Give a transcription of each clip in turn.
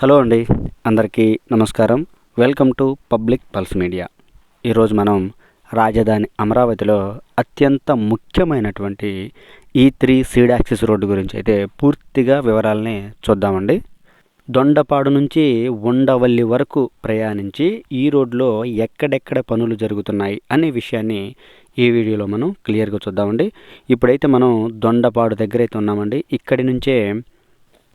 Hello అండి, అందరికీ నమస్కారం. Welcome to public pulse media. ఈరోజు మనం రాజధాని అమరావతిలో అత్యంత ముఖ్యమైనటువంటి E3 సీడ్ యాక్సిస్ రోడ్డు గురించి అయితే పూర్తిగా వివరాలని చూద్దామండి. దొండపాడు నుంచి ఉండవల్లి వరకు ప్రయాణించి ఈ రోడ్లో ఎక్కడెక్కడ పనులు జరుగుతున్నాయి అనే విషయాన్ని ఈ వీడియోలో మనం క్లియర్గా చూద్దామండి. ఇప్పుడైతే మనం దొండపాడు దగ్గర అయితే ఉన్నామండి. ఇక్కడి నుంచే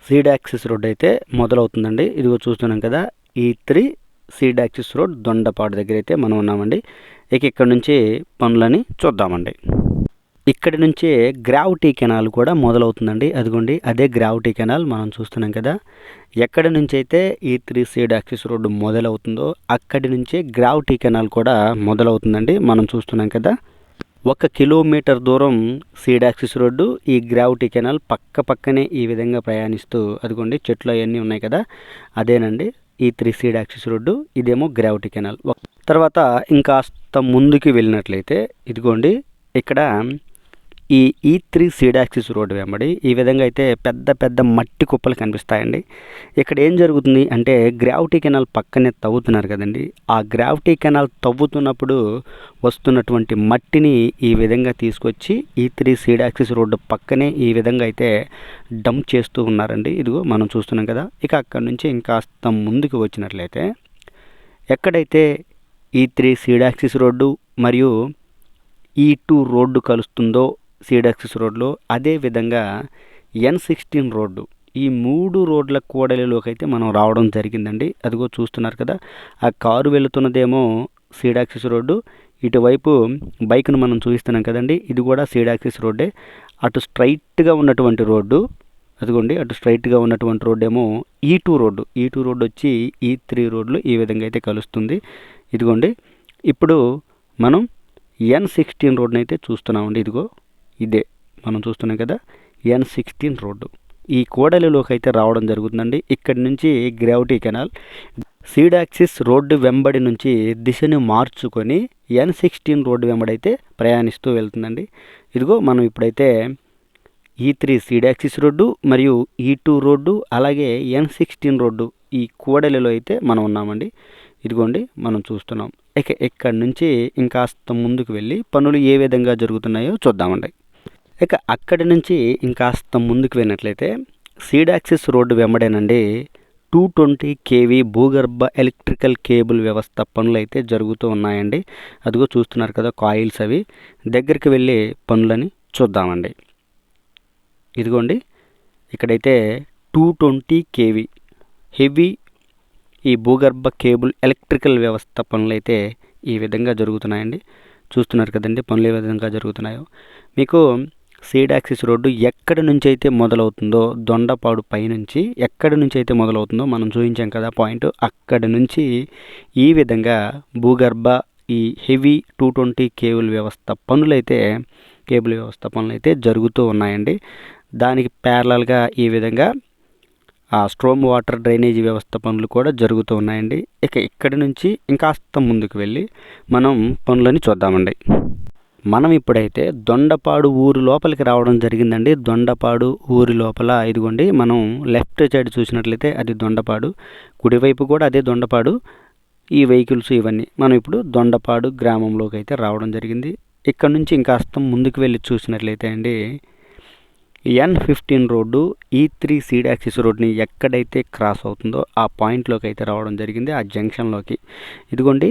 సీడ్ యాక్సిస్ రోడ్ అయితే మొదలవుతుందండి. ఇదిగో చూస్తున్నాం కదా, E3 seed axis road Dondapadu దగ్గర అయితే మనం ఉన్నామండి. ఇక్కడ నుంచి పనులని చూద్దామండి. ఇక్కడి నుంచే గ్రావిటీ కెనాల్ కూడా మొదలవుతుందండి. అదిగోండి, అదే గ్రావిటీ కెనాల్ మనం చూస్తున్నాం కదా. ఎక్కడి నుంచి అయితే E3 సీడ్ యాక్సిస్ రోడ్డు మొదలవుతుందో అక్కడి నుంచే గ్రావిటీ కెనాల్ కూడా మొదలవుతుందండి. మనం చూస్తున్నాం కదా, 1 కిలోమీటర్ దూరం సీడ్ యాక్సిస్ రోడ్డు, ఈ గ్రావిటీ కెనాల్ పక్కనే ఈ విధంగా ప్రయాణిస్తూ, అదిగోండి చెట్లు అవన్నీ ఉన్నాయి కదా, అదేనండి E3 సీడ్ యాక్సిస్ రోడ్డు. ఇదేమో గ్రావిటీ కెనాల్. తర్వాత ఇంకాస్త ముందుకు వెళ్ళినట్లయితే ఇదిగోండి, ఇక్కడ ఈ E3 సీడ్ యాక్సిస్ రోడ్డు వెంబడి ఈ విధంగా అయితే పెద్ద మట్టి కుప్పలు కనిపిస్తాయండి. ఇక్కడ ఏం జరుగుతుంది అంటే, గ్రావిటీ కెనాల్ పక్కనే తవ్వుతున్నారు కదండి. ఆ గ్రావిటీ కెనాల్ తవ్వుతున్నప్పుడు వస్తున్నటువంటి మట్టిని ఈ విధంగా తీసుకొచ్చి E3 సీడ్ యాక్సిస్ రోడ్డు పక్కనే ఈ విధంగా అయితే డంప్ చేస్తూ ఉన్నారండి. ఇదిగో మనం చూస్తున్నాం కదా. అక్కడ నుంచి ఇంకాస్త ముందుకు వచ్చినట్లయితే ఎక్కడైతే E3 సీడ్ యాక్సిస్ రోడ్డు మరియు E2 రోడ్డు కలుస్తుందో సీడ్ యాక్సిస్ రోడ్లో, అదేవిధంగా N16 రోడ్డు, ఈ 3 రోడ్ల కూడలిలోకి అయితే మనం రావడం జరిగిందండి. అదిగో చూస్తున్నారు కదా, ఆ కారు వెళుతున్నదేమో సీడ్ యాక్సిస్ రోడ్డు, ఇటువైపు బైక్ను మనం చూపిస్తున్నాం కదండి, ఇది కూడా సీడ్ యాక్సిస్ రోడ్డే. అటు స్ట్రైట్గా ఉన్నటువంటి రోడ్డు, అదిగోండి అటు స్ట్రైట్గా ఉన్నటువంటి రోడ్డు ఏమో E2 రోడ్డు. E2 రోడ్డు వచ్చి E3 రోడ్లు ఈ విధంగా అయితే కలుస్తుంది. ఇదిగోండి, ఇప్పుడు మనం N16 రోడ్ని అయితే చూస్తున్నామండి. ఇదిగో ఇదే మనం చూస్తున్నాం కదా, N16 రోడ్డు. ఈ కూడలిలోకి అయితే రావడం జరుగుతుందండి. ఇక్కడి నుంచి gravity canal seed axis road వెంబడి నుంచి దిశను మార్చుకొని N16 రోడ్డు వెంబడైతే ప్రయాణిస్తూ వెళ్తుందండి. ఇదిగో మనం ఇప్పుడైతే E3 సీడ్ యాక్సిస్ రోడ్డు మరియు E2 రోడ్డు అలాగే N16 రోడ్డు ఈ కూడలిలో అయితే మనం ఉన్నామండి. ఇదిగోండి మనం చూస్తున్నాం. ఇక్కడి నుంచి ఇంకాస్త ముందుకు వెళ్ళి పనులు ఏ విధంగా జరుగుతున్నాయో చూద్దామండి. అక్కడి నుంచి ఇంకాస్త ముందుకు వెళ్ళినట్లయితే సీడ్ యాక్సిస్ రోడ్డు వెంబడేనండి 220 kV భూగర్భ ఎలక్ట్రికల్ కేబుల్ వ్యవస్థ పనులు అయితే జరుగుతూ ఉన్నాయండి. అదిగో చూస్తున్నారు కదా, కాయిల్స్ అవి. దగ్గరికి వెళ్ళి పనులని చూద్దామండి. ఇదిగోండి, ఇక్కడైతే 220 kV హెవీ ఈ భూగర్భ కేబుల్ ఎలక్ట్రికల్ వ్యవస్థ పనులు అయితే ఈ విధంగా జరుగుతున్నాయండి. చూస్తున్నారు కదండి పనులు ఏ విధంగా జరుగుతున్నాయో. మీకు సీడ్ యాక్సిస్ రోడ్డు ఎక్కడి నుంచి అయితే మొదలవుతుందో, దొండపాడు పైనుంచి ఎక్కడి నుంచి అయితే మొదలవుతుందో మనం చూపించాం కదా పాయింట్, అక్కడి నుంచి ఈ విధంగా భూగర్భ ఈ హెవీ 220 కేబుల్ వ్యవస్థ పనులు అయితే జరుగుతూ ఉన్నాయండి. దానికి ప్యారలల్గా ఈ విధంగా ఆ స్ట్రోమ్ వాటర్ డ్రైనేజీ వ్యవస్థ పనులు కూడా జరుగుతూ ఉన్నాయండి. ఇక్కడి నుంచి ఇంకాస్త ముందుకు వెళ్ళి మనం పనులని చూద్దామండి. మనం ఇప్పుడైతే దొండపాడు ఊరు లోపలికి రావడం జరిగిందండి. దొండపాడు ఊరి లోపల ఇదిగోండి, మనం లెఫ్ట్ సైడ్ చూసినట్లయితే అది దొండపాడు, కుడివైపు కూడా అదే దొండపాడు. ఈ వెహికల్స్ ఇవన్నీ మనం ఇప్పుడు దొండపాడు గ్రామంలోకి అయితే రావడం జరిగింది. ఇక్కడ నుంచి ఇంకాస్త ముందుకు వెళ్ళి చూసినట్లయితే అండి, N15 road E3 seed axis రోడ్ని ఎక్కడైతే క్రాస్ అవుతుందో ఆ పాయింట్లోకి అయితే రావడం జరిగింది, ఆ జంక్షన్లోకి. ఇదిగోండి,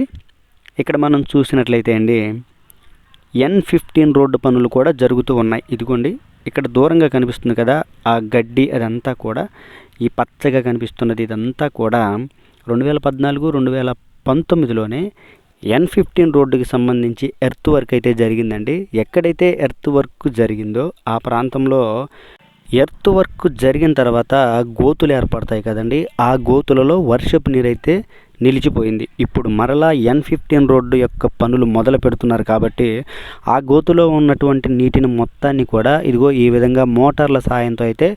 ఇక్కడ మనం చూసినట్లయితే అండి N15 రోడ్డు పనులు కూడా జరుగుతూ ఉన్నాయి. ఇదిగోండి, ఇక్కడ దూరంగా కనిపిస్తుంది కదా ఆ గడ్డి, అదంతా కూడా ఈ పచ్చగా కనిపిస్తున్నది ఇదంతా కూడా 2014-2019లోనే N15 రోడ్డుకి సంబంధించి ఎర్త్ వర్క్ అయితే జరిగిందండి. ఎక్కడైతే ఎర్త్ వర్క్ జరిగిందో ఆ ప్రాంతంలో ఎర్త్ వర్క్ జరిగిన తర్వాత గోతులు ఏర్పడతాయి కదండి, ఆ గోతులలో వర్షపు నీరైతే నిలిచిపోయింది. ఇప్పుడు మరలా N15 రోడ్డు యొక్క పనులు మొదలు పెడుతున్నారు కాబట్టి ఆ గోతులో ఉన్నటువంటి నీటిని మొత్తాన్ని కూడా ఇదిగో ఈ విధంగా మోటార్ల సాయంతో అయితే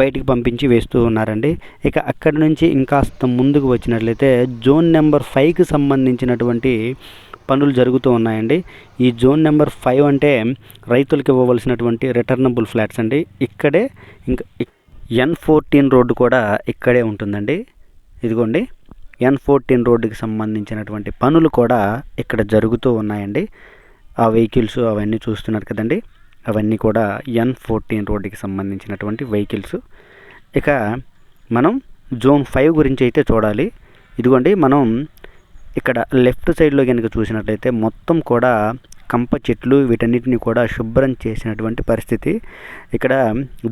బయటికి పంపించి వేస్తూ ఉన్నారండి. అక్కడి నుంచి ఇంకాస్త ముందుకు వచ్చినట్లయితే జోన్ నెంబర్ 5కి సంబంధించినటువంటి పనులు జరుగుతూ ఉన్నాయండి. ఈ జోన్ నెంబర్ 5 అంటే రైతులకు ఇవ్వవలసినటువంటి రిటర్నబుల్ ఫ్లాట్స్ అండి. ఇక్కడే ఇంకా N14 రోడ్డు కూడా ఇక్కడే ఉంటుందండి. ఇదిగోండి N14 రోడ్డుకి సంబంధించినటువంటి పనులు కూడా ఇక్కడ జరుగుతూ ఉన్నాయండి. ఆ వెహికల్స్ అవన్నీ చూస్తున్నారు కదండి, అవన్నీ కూడా N14 రోడ్డుకి సంబంధించినటువంటి వెహికల్స్. ఇక మనం జోన్ 5 గురించి అయితే చూడాలి. ఇదిగోండి మనం ఇక్కడ లెఫ్ట్ సైడ్లో కనుక చూసినట్లయితే మొత్తం కూడా కంప చెట్లు వీటన్నిటిని కూడా శుభ్రం చేసినటువంటి పరిస్థితి. ఇక్కడ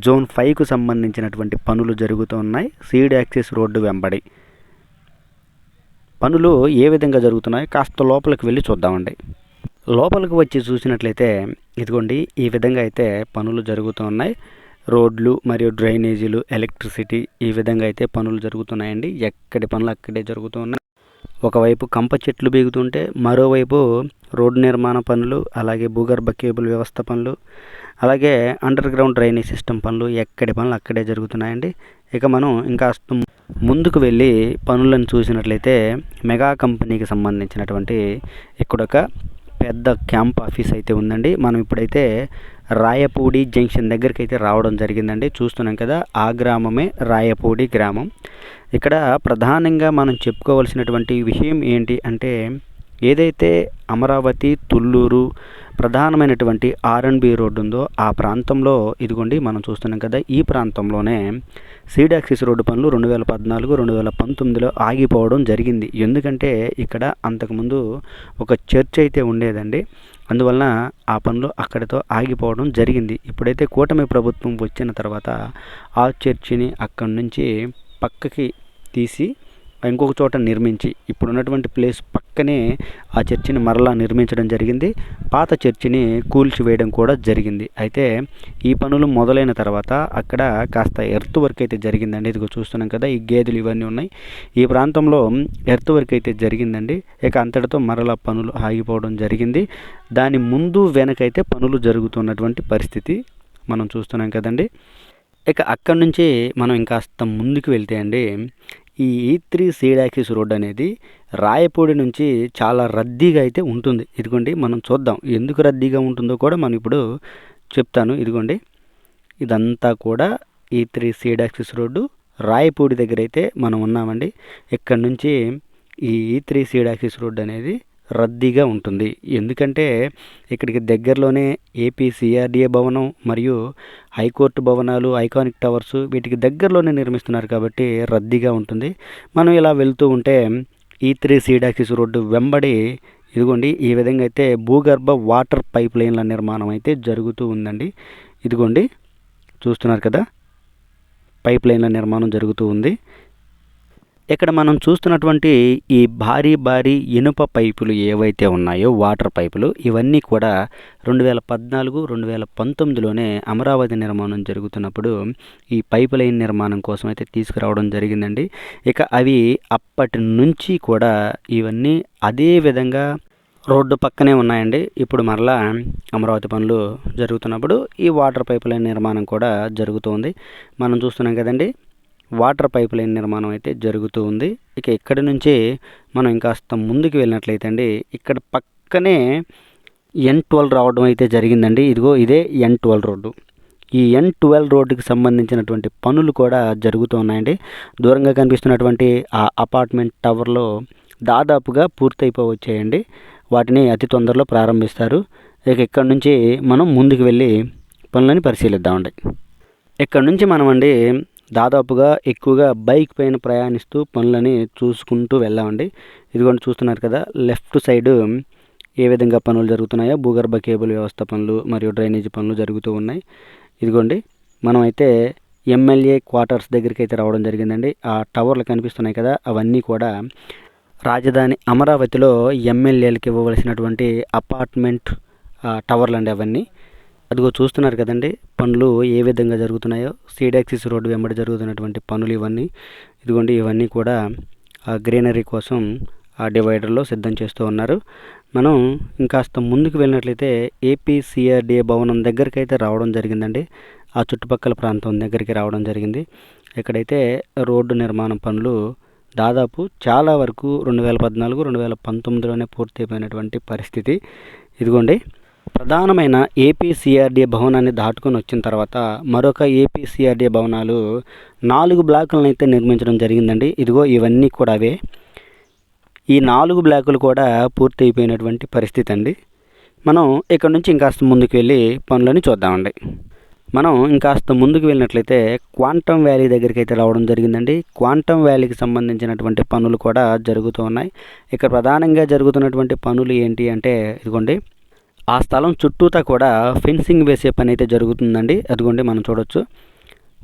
జోన్ 5కు సంబంధించినటువంటి పనులు జరుగుతూ ఉన్నాయి. సీడ్ యాక్సిస్ రోడ్డు వెంబడి పనులు ఏ విధంగా జరుగుతున్నాయి కాస్త లోపలికి వెళ్ళి చూద్దామండి. లోపలికి వచ్చి చూసినట్లయితే ఇదిగోండి ఈ విధంగా అయితే పనులు జరుగుతూ ఉన్నాయి. రోడ్లు మరియు డ్రైనేజీలు, ఎలక్ట్రిసిటీ ఈ విధంగా అయితే పనులు జరుగుతున్నాయండి. ఎక్కడి పనులు అక్కడే జరుగుతూ ఉన్నాయి. ఒకవైపు కంప చెట్లు బీగుతుంటే మరోవైపు రోడ్డు నిర్మాణ పనులు, అలాగే భూగర్భ కేబుల్ వ్యవస్థ పనులు, అలాగే అండర్ గ్రౌండ్ డ్రైనేజ్ సిస్టమ్ పనులు ఎక్కడి పనులు అక్కడే జరుగుతున్నాయండి. ఇక మనం ఇంకా ముందుకు వెళ్ళి పనులను చూసినట్లయితే మెగా కంపెనీకి సంబంధించినటువంటి ఇక్కడొక పెద్ద క్యాంప్ ఆఫీస్ అయితే ఉందండి. మనం ఇప్పుడైతే రాయపూడి జంక్షన్ దగ్గరికి అయితే రావడం జరిగిందండి. చూస్తున్నాం కదా, ఆ గ్రామమే రాయపూడి గ్రామం. ఇక్కడ ప్రధానంగా మనం చెప్పుకోవాల్సినటువంటి విషయం ఏంటి అంటే, ఏదైతే అమరావతి తుళ్ళూరు ప్రధానమైనటువంటి R&B రోడ్డు ఉందో ఆ ప్రాంతంలో ఇదిగోండి మనం చూస్తున్నాం కదా, ఈ ప్రాంతంలోనే సీడ్ యాక్సిస్ రోడ్డు పనులు 2014, 2019లో ఆగిపోవడం జరిగింది. ఎందుకంటే ఇక్కడ అంతకుముందు ఒక చర్చ్ అయితే ఉండేదండి. అందువలన ఆ పనులు అక్కడితో ఆగిపోవడం జరిగింది. ఇప్పుడైతే కూటమి ప్రభుత్వం వచ్చిన తర్వాత ఆ చర్చిని అక్కడి నుంచి పక్కకి తీసి ఇంకొక చోట నిర్మించి ఇప్పుడున్నటువంటి ప్లేస్ పక్కనే ఆ చర్చిని మరలా నిర్మించడం జరిగింది. పాత చర్చిని కూల్చివేయడం కూడా జరిగింది. అయితే ఈ పనులు మొదలైన తర్వాత అక్కడ కాస్త ఎర్త్ వర్క్ అయితే జరిగిందండి. ఇదిగో చూస్తున్నాం కదా, ఈ గేదెలు ఇవన్నీ ఉన్నాయి. ఈ ప్రాంతంలో ఎర్త్ వర్క్ అయితే జరిగిందండి. ఇక అంతటితో మరలా పనులు ఆగిపోవడం జరిగింది. దాని ముందు వెనకైతే పనులు జరుగుతున్నటువంటి పరిస్థితి మనం చూస్తున్నాం కదండి. ఇక అక్కడి నుంచి మనం ఇంకాస్త ముందుకు వెళ్తే అండి, ఈ E3 సీడ్ యాక్సిస్ రోడ్ అనేది రాయపూడి నుంచి చాలా రద్దీగా అయితే ఉంటుంది. ఇదిగోండి మనం చూద్దాం, ఎందుకు రద్దీగా ఉంటుందో కూడా మనం ఇప్పుడు చెప్తాను. ఇదిగోండి ఇదంతా కూడా E3 seed axis road Rayapudi దగ్గర అయితే మనం ఉన్నామండి. ఇక్కడ నుంచి ఈ E3 సీడ్ యాక్సిస్ రోడ్ అనేది రద్దీగా ఉంటుంది. ఎందుకంటే ఇక్కడికి దగ్గరలోనే ఏపీ CRDA భవనం మరియు హైకోర్టు భవనాలు, ఐకానిక్ టవర్స్ వీటికి దగ్గరలోనే నిర్మిస్తున్నారు కాబట్టి రద్దీగా ఉంటుంది. మనం ఇలా వెళ్తూ ఉంటే E3 సీడ్ యాక్సిస్ రోడ్డు వెంబడి ఇదిగోండి ఈ విధంగా అయితే భూగర్భ వాటర్ పైప్ లైన్ల నిర్మాణం అయితే జరుగుతూ ఉందండి. ఇదిగోండి చూస్తున్నారు కదా, పైప్ లైన్ల నిర్మాణం జరుగుతూ ఉంది. ఇక్కడ మనం చూస్తున్నటువంటి ఈ భారీ ఇనుప పైపులు ఏవైతే ఉన్నాయో, వాటర్ పైపులు, ఇవన్నీ కూడా 2014, 2019లోనే అమరావతి నిర్మాణం జరుగుతున్నప్పుడు ఈ పైప్ లైన్ నిర్మాణం కోసం అయితే తీసుకురావడం జరిగిందండి. ఇక అవి అప్పటి నుంచి కూడా ఇవన్నీ అదే విధంగా రోడ్డు పక్కనే ఉన్నాయండి. ఇప్పుడు మరలా అమరావతి పనులు జరుగుతున్నప్పుడు ఈ వాటర్ పైప్ లైన్ నిర్మాణం కూడా జరుగుతుంది. మనం చూస్తున్నాం కదండి, వాటర్ పైప్ లైన్ నిర్మాణం అయితే జరుగుతూ ఉంది. ఇక ఇక్కడి నుంచి మనం ఇంకాస్త ముందుకు వెళ్ళినట్లయితే అండి, ఇక్కడ పక్కనే N12 రావడం అయితే జరిగిందండి. ఇదిగో ఇదే N12 రోడ్డు. ఈ N12 రోడ్డుకి సంబంధించినటువంటి పనులు కూడా జరుగుతూ ఉన్నాయండి. దూరంగా కనిపిస్తున్నటువంటి ఆ అపార్ట్మెంట్ టవర్లో దాదాపుగా పూర్తయిపోవచ్చాయండి. వాటిని అతి తొందరలో ప్రారంభిస్తారు. ఇక ఇక్కడ నుంచి మనం ముందుకు వెళ్ళి పనులని పరిశీలిద్దామండి. ఇక్కడ నుంచి మనం అండి దాదాపుగా ఎక్కువగా బైక్ పైన ప్రయాణిస్తూ పనులని చూసుకుంటూ వెళ్ళామండి. ఇదిగోండి చూస్తున్నారు కదా, లెఫ్ట్ సైడ్ ఏ విధంగా పనులు జరుగుతున్నాయో భూగర్భ కేబుల్ వ్యవస్థ పనులు మరియు డ్రైనేజీ పనులు జరుగుతూ ఉన్నాయి. ఇదిగోండి మనం అయితే MLA క్వార్టర్స్ దగ్గరికి అయితే రావడం జరిగిందండి. ఆ టవర్లు కనిపిస్తున్నాయి కదా, అవన్నీ కూడా రాజధాని అమరావతిలో MLAలకు ఇవ్వవలసినటువంటి అపార్ట్మెంట్ టవర్లు అండి అవన్నీ. అదిగో చూస్తున్నారు కదండి పనులు ఏ విధంగా జరుగుతున్నాయో, సీడ్ యాక్సిస్ రోడ్డు వెంబడి జరుగుతున్నటువంటి పనులు ఇవన్నీ. ఇదిగోండి ఇవన్నీ కూడా గ్రీనరీ కోసం ఆ డివైడర్లో సిద్ధం చేస్తూ ఉన్నారు. మనం ఇంకాస్త ముందుకు వెళ్ళినట్లయితే ఏపీ CRDA భవనం దగ్గరికి అయితే రావడం జరిగిందండి. ఆ చుట్టుపక్కల ప్రాంతం దగ్గరికి రావడం జరిగింది. ఇక్కడైతే రోడ్డు నిర్మాణం పనులు దాదాపు చాలా వరకు 2014, 2019లోనే పూర్తయిపోయినటువంటి పరిస్థితి. ఇదిగోండి ప్రధానమైన ఏపీసీఆర్డీఏ భవనాన్ని దాటుకొని వచ్చిన తర్వాత మరొక ఏపీసీఆర్డీఏ భవనాలు 4 బ్లాకులను అయితే నిర్మించడం జరిగిందండి. ఇదిగో ఇవన్నీ కూడా అవే. ఈ 4 బ్లాకులు కూడా పూర్తి అయిపోయినటువంటి పరిస్థితి అండి. మనం ఇక్కడ నుంచి ఇంకాస్త ముందుకు వెళ్ళి పనులని చూద్దామండి. మనం ఇంకాస్త ముందుకు వెళ్ళినట్లయితే క్వాంటమ్ వ్యాలీ దగ్గరికి అయితే రావడం జరిగిందండి. క్వాంటమ్ వ్యాలీకి సంబంధించినటువంటి పనులు కూడా జరుగుతూ ఉన్నాయి. ఇక్కడ ప్రధానంగా జరుగుతున్నటువంటి పనులు ఏంటి అంటే ఇదిగోండి, ఆ స్థలం చుట్టూతా కూడా ఫెన్సింగ్ వేసే పని అయితే జరుగుతుందండి. అదిగోండి మనం చూడొచ్చు,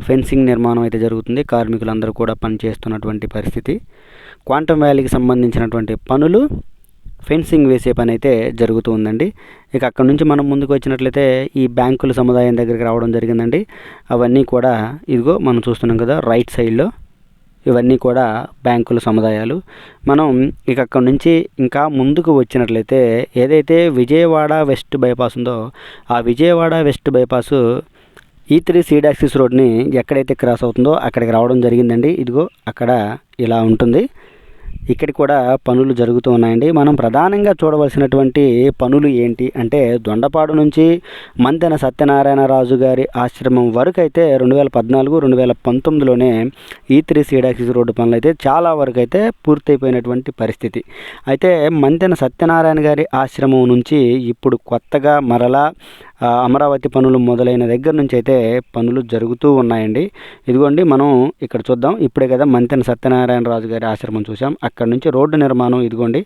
ఫెన్సింగ్ నిర్మాణం అయితే జరుగుతుంది. కార్మికులందరూ కూడా పనిచేస్తున్నటువంటి పరిస్థితి. క్వాంటమ్ వ్యాలీకి సంబంధించినటువంటి పనులు, ఫెన్సింగ్ వేసే పని అయితే జరుగుతూ ఉందండి. ఇక అక్కడ నుంచి మనం ముందుకు వచ్చినట్లయితే ఈ బ్యాంకుల సముదాయం దగ్గరికి రావడం జరిగిందండి. అవన్నీ కూడా ఇదిగో మనం చూస్తున్నాం కదా రైట్ సైడ్లో, ఇవన్నీ కూడా బ్యాంకుల సముదాయాలు. మనం ఇక అక్కడ నుంచి ఇంకా ముందుకు వచ్చినట్లయితే ఏదైతే విజయవాడ వెస్ట్ బైపాస్ ఉందో ఆ Vijayawada west bypass E3 seed axis రోడ్ని ఎక్కడైతే క్రాస్ అవుతుందో అక్కడికి రావడం జరిగిందండి. ఇదిగో అక్కడ ఇలా ఉంటుంది. ఇక్కడ కూడా పనులు జరుగుతూ ఉన్నాయండి. మనం ప్రధానంగా చూడవలసినటువంటి పనులు ఏంటి అంటే దొండపాడు నుంచి మంతెన సత్యనారాయణరాజు గారి ఆశ్రమం వరకు అయితే 2014, 2019లోనే E3 సీడ్ యాక్సిస్ రోడ్డు పనులు అయితే చాలా వరకు అయితే పూర్తయిపోయినటువంటి పరిస్థితి. అయితే మంతెన సత్యనారాయణ గారి ఆశ్రమం నుంచి ఇప్పుడు కొత్తగా మరలా అమరావతి పనులు మొదలైన దగ్గర నుంచి అయితే పనులు జరుగుతూ ఉన్నాయండి. ఇదిగోండి మనం ఇక్కడ చూద్దాం. ఇప్పుడే కదా మంతెన సత్యనారాయణరాజు గారి ఆశ్రమం చూసాం. అక్కడ నుంచి రోడ్డు నిర్మాణం ఇదిగోండి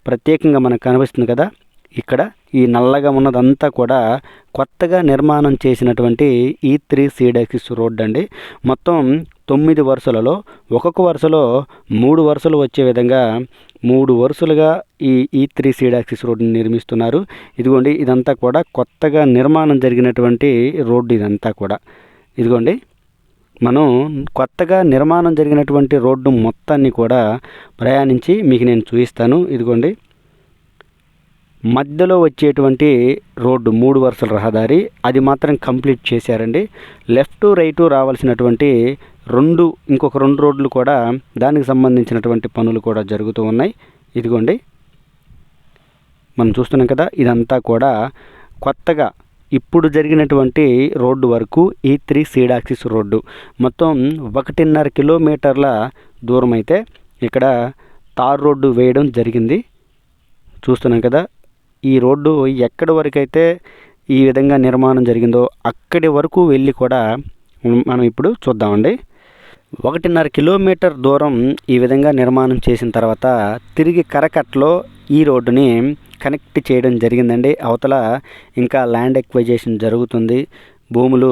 ప్రత్యేకంగా మనకు కనిపిస్తుంది కదా. ఇక్కడ ఈ నల్లగా ఉన్నదంతా కూడా కొత్తగా నిర్మాణం చేసినటువంటి E3 సీడ్ యాక్సిస్ రోడ్డు అండి. మొత్తం 9 వరుసలలో ఒక్కొక్క వరుసలో 3 వరుసలు వచ్చే విధంగా 3 వరుసలుగా ఈ E3 సీడ్ యాక్సిస్ రోడ్డుని నిర్మిస్తున్నారు. ఇదిగోండి ఇదంతా కూడా కొత్తగా నిర్మాణం జరిగినటువంటి రోడ్డు ఇదంతా కూడా. ఇదిగోండి మనం కొత్తగా నిర్మాణం జరిగినటువంటి రోడ్డు మొత్తాన్ని కూడా ప్రయాణించి మీకు నేను చూపిస్తాను. ఇదిగోండి మధ్యలో వచ్చేటువంటి రోడ్డు 3 వరుసల రహదారి అది మాత్రం కంప్లీట్ చేశారండి. లెఫ్ట్ రైటు రావాల్సినటువంటి ఇంకొక 2 రోడ్లు కూడా దానికి సంబంధించినటువంటి పనులు కూడా జరుగుతూ ఉన్నాయి. ఇదిగోండి మనం చూస్తున్నాం కదా ఇదంతా కూడా కొత్తగా ఇప్పుడు జరిగినటువంటి రోడ్డు వరకు E3 సీడ్ యాక్సిస్ రోడ్డు మొత్తం 1.5 కిలోమీటర్ల దూరం అయితే ఇక్కడ తార్ రోడ్డు వేయడం జరిగింది. చూస్తున్నాం కదా ఈ రోడ్డు ఎక్కడి వరకు అయితే ఈ విధంగా నిర్మాణం జరిగిందో అక్కడి వరకు వెళ్ళి కూడా మనం ఇప్పుడు చూద్దామండి. 1.5 కిలోమీటర్ దూరం ఈ విధంగా నిర్మాణం చేసిన తర్వాత తిరిగి కరకట్లో ఈ రోడ్డుని కనెక్ట్ చేయడం జరిగిందండి. అవతల ఇంకా ల్యాండ్ ఎక్వైజేషన్ జరుగుతుంది. భూములు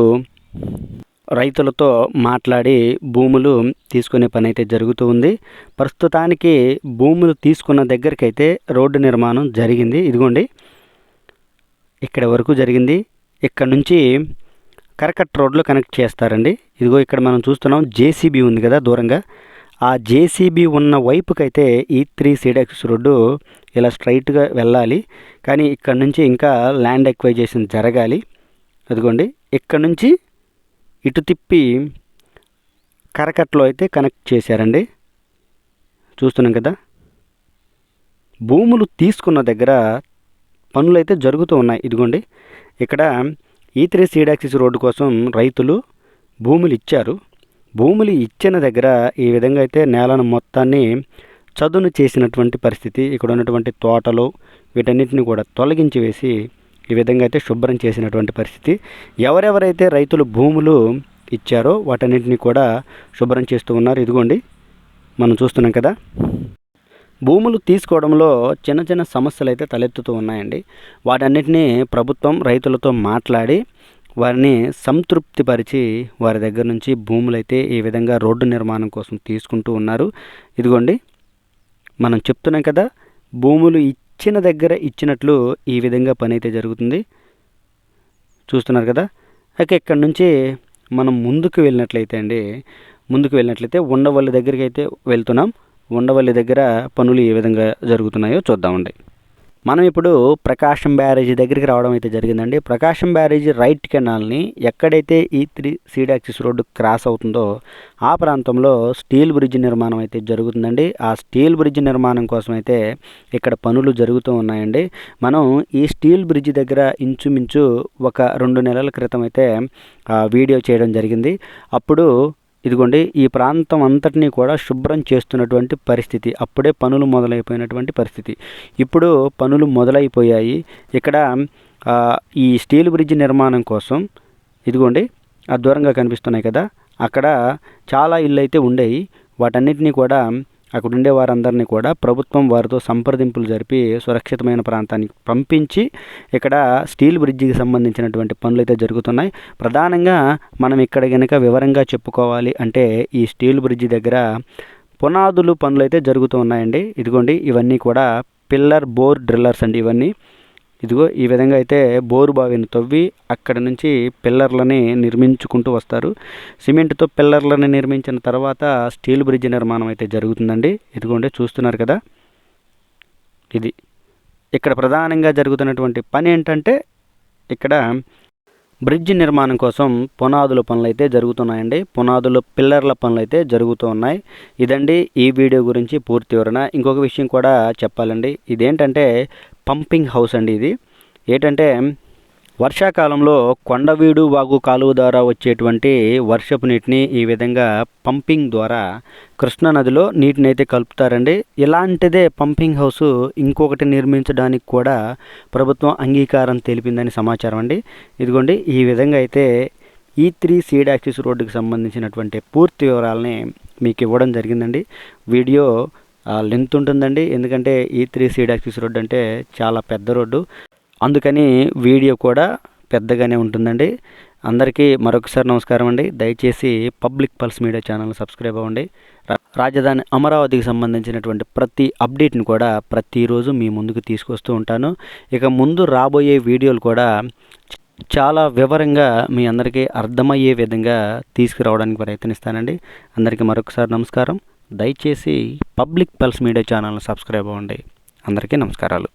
రైతులతో మాట్లాడి భూములు తీసుకునే పని అయితే జరుగుతూ ఉంది. ప్రస్తుతానికి భూములు తీసుకున్న దగ్గరికి అయితే రోడ్డు నిర్మాణం జరిగింది. ఇదిగోండి ఇక్కడ వరకు జరిగింది. ఇక్కడ నుంచి కరకట్ రోడ్లో కనెక్ట్ చేస్తారండి. ఇదిగో ఇక్కడ మనం చూస్తున్నాం జేసీబీ ఉంది కదా దూరంగా, ఆ జేసీబీ ఉన్న వైపుకైతే E3 సీడ్ యాక్సిస్ రోడ్డు ఇలా స్ట్రైట్గా వెళ్ళాలి. కానీ ఇక్కడ నుంచి ఇంకా ల్యాండ్ ఎక్వైజేషన్ జరగాలి. అదిగోండి ఇక్కడ నుంచి ఇటు తిప్పి కరకట్లో అయితే కనెక్ట్ చేశారండి. చూస్తున్నాం కదా భూములు తీసుకున్న దగ్గర పనులు అయితే జరుగుతూ ఉన్నాయి. ఇదిగోండి ఇక్కడ E3 సీడ్ యాక్సిస్ రోడ్డు కోసం రైతులు భూములు ఇచ్చారు. భూములు ఇచ్చిన దగ్గర ఈ విధంగా అయితే నేలను మొత్తాన్ని చదును చేసినటువంటి పరిస్థితి. ఇక్కడ ఉన్నటువంటి తోటలు వీటన్నిటిని కూడా తొలగించి వేసి ఈ విధంగా అయితే శుభ్రం చేసినటువంటి పరిస్థితి. ఎవరెవరైతే రైతులు భూములు ఇచ్చారో వాటన్నిటిని కూడా శుభ్రం చేస్తూ ఉన్నారు. ఇదిగోండి మనం చూస్తున్నాం కదా భూములు తీసుకోవడంలో చిన్న చిన్న సమస్యలు అయితే తలెత్తుతూ ఉన్నాయండి. వాటన్నిటినీ ప్రభుత్వం రైతులతో మాట్లాడి వారిని సంతృప్తిపరిచి వారి దగ్గర నుంచి భూములు అయితే ఈ విధంగా రోడ్డు నిర్మాణం కోసం తీసుకుంటూ ఉన్నారు. ఇదిగోండి మనం చెప్తున్నాం కదా భూములు ఇచ్చిన దగ్గర ఇచ్చినట్లు ఈ విధంగా పని అయితే జరుగుతుంది. చూస్తున్నారు కదా. అయితే ఇక్కడ నుంచి మనం ముందుకు వెళ్ళినట్లయితే ఉండవల్లి దగ్గరికి అయితే వెళ్తున్నాం. ఉండవల్లి దగ్గర పనులు ఏ విధంగా జరుగుతున్నాయో చూద్దామండి. మనం ఇప్పుడు ప్రకాశం బ్యారేజీ దగ్గరికి రావడం అయితే జరిగిందండి. ప్రకాశం బ్యారేజీ రైట్ కెనాల్ని ఎక్కడైతే ఈ3 సీడ్ యాక్సిస్ రోడ్డు క్రాస్ అవుతుందో ఆ ప్రాంతంలో స్టీల్ బ్రిడ్జ్ నిర్మాణం అయితే జరుగుతుందండి. ఆ స్టీల్ బ్రిడ్జ్ నిర్మాణం కోసం అయితే ఇక్కడ పనులు జరుగుతూ ఉన్నాయండి. మనం ఈ స్టీల్ బ్రిడ్జ్ దగ్గర ఇంచుమించు ఒక 2 నెలల క్రితం అయితే వీడియో చేయడం జరిగింది. అప్పుడు ఇదిగోండి ఈ ప్రాంతం అంతటినీ కూడా శుభ్రం చేస్తున్నటువంటి పరిస్థితి, అప్పుడే పనులు మొదలైపోయినటువంటి పరిస్థితి. ఇప్పుడు పనులు మొదలైపోయాయి. ఇక్కడ ఈ స్టీల్ బ్రిడ్జ్ నిర్మాణం కోసం ఇదిగోండి దూరంగా కనిపిస్తున్నాయి కదా, అక్కడ చాలా ఇళ్ళు అయితే ఉండేవి. వాటన్నిటినీ కూడా అక్కడ ఉండే వారందరినీ కూడా ప్రభుత్వం వారితో సంప్రదింపులు జరిపి సురక్షితమైన ప్రాంతానికి పంపించి ఇక్కడ స్టీల్ బ్రిడ్జికి సంబంధించినటువంటి పనులు అయితే జరుగుతున్నాయి. ప్రధానంగా మనం ఇక్కడ కనుక వివరంగా చెప్పుకోవాలి అంటే ఈ స్టీల్ బ్రిడ్జి దగ్గర పునాదులు పనులు అయితే జరుగుతూ ఉన్నాయండి. ఇదిగోండి ఇవన్నీ కూడా పిల్లర్ బోర్ డ్రిల్లర్స్ అండి. ఇవన్నీ ఇదిగో ఈ విధంగా అయితే బోరు బావిని తవ్వి అక్కడ నుంచి పిల్లర్లని నిర్మించుకుంటూ వస్తారు. సిమెంట్తో పిల్లర్లని నిర్మించిన తర్వాత స్టీల్ బ్రిడ్జ్ నిర్మాణం అయితే జరుగుతుందండి. ఇదిగోండి చూస్తున్నారు కదా, ఇది ఇక్కడ ప్రధానంగా జరుగుతున్నటువంటి పని ఏంటంటే ఇక్కడ బ్రిడ్జ్ నిర్మాణం కోసం పునాదుల పనులు అయితే జరుగుతున్నాయండి. పునాదులు పిల్లర్ల పనులు అయితే జరుగుతూ ఉన్నాయి. ఇదండి ఈ వీడియో గురించి పూర్తి వివరణ. ఇంకొక విషయం కూడా చెప్పాలండి, ఇదేంటంటే పంపింగ్ హౌస్ అండి. ఇది ఏంటంటే వర్షాకాలంలో కొండవీడు వాగు కాలువ ద్వారా వచ్చేటువంటి వర్షపు నీటిని ఈ విధంగా పంపింగ్ ద్వారా కృష్ణానదిలో నీటిని అయితే కలుపుతారండి. ఇలాంటిదే పంపింగ్ హౌస్ ఇంకొకటి నిర్మించడానికి కూడా ప్రభుత్వం అంగీకారం తెలిపిందని సమాచారం అండి. ఇదిగోండి ఈ విధంగా అయితే ఈ3 సీడ్ యాక్సిస్ రోడ్డుకి సంబంధించినటువంటి పూర్తి వివరాలని మీకు ఇవ్వడం జరిగిందండి. వీడియో లెంత్ ఉంటుందండి, ఎందుకంటే ఈ3 సీడ్ యాక్సిస్ రోడ్డు అంటే చాలా పెద్ద రోడ్డు, అందుకని వీడియో కూడా పెద్దగానే ఉంటుందండి. అందరికీ మరొకసారి నమస్కారం అండి. దయచేసి public pulse media channel subscribe అవ్వండి. రాజధాని అమరావతికి సంబంధించినటువంటి ప్రతి అప్డేట్ని కూడా ప్రతిరోజు మీ ముందుకు తీసుకొస్తూ ఉంటాను. ఇక ముందు రాబోయే వీడియోలు కూడా చాలా వివరంగా మీ అందరికీ అర్థమయ్యే విధంగా తీసుకురావడానికి ప్రయత్నిస్తానండి. అందరికీ మరొకసారి నమస్కారం. దయచేసి పబ్లిక్ పల్స్ మీడియా ఛానల్ని సబ్స్క్రైబ్ అవ్వండి. అందరికీ నమస్కారాలు.